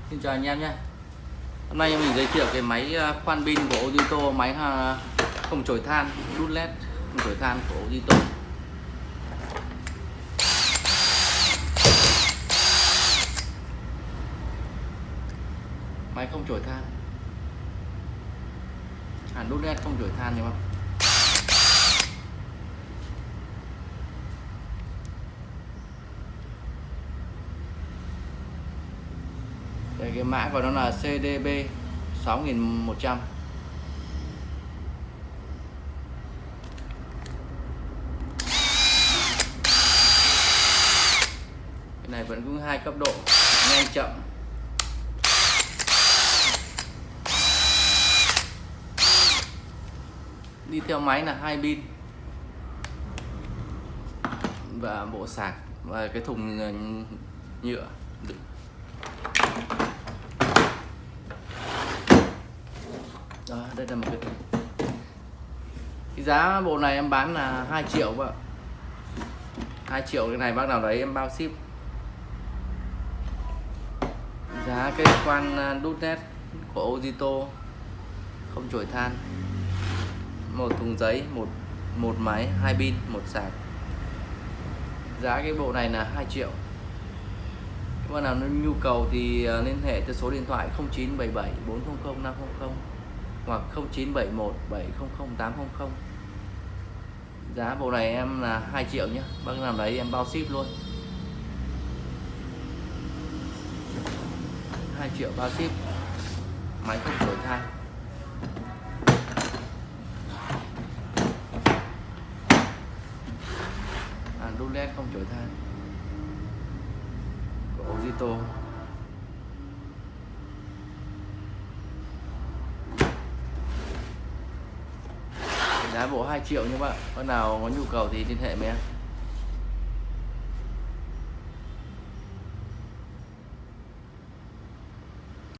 Xin chào anh em nhé. Hôm nay mình giới thiệu cái máy khoan pin của Ozito, máy không chổi than, đun led không chổi than của Ozito. Máy không chổi than, đun led không chổi than, đúng không? Đây, cái mã của nó là CDB 6100. Cái này vẫn có 2 cấp độ, nhanh chậm. Đi theo máy là 2 pin và bộ sạc và cái thùng nhựa. Đó, đây là một cái giá bộ này em bán là 2 triệu bạn. 2 triệu cái này bác nào đấy em bao ship. Giá cái khoan đút led của Ozito không chổi than, một thùng giấy, một máy, 2 pin, một sạc. Giá cái bộ này là 2 triệu. Các bạn nào nhu cầu thì liên hệ từ số điện thoại 0977 400 500 hoặc 0971 700 800. Giá bộ này em là 2 triệu nhé. Bác nào đấy em bao ship luôn. 2 triệu bao ship. Máy không chổi than. Đun led không chổi than của Ozito. Giá bộ 2 triệu như vậy. Bác nào có nhu cầu thì liên hệ với em.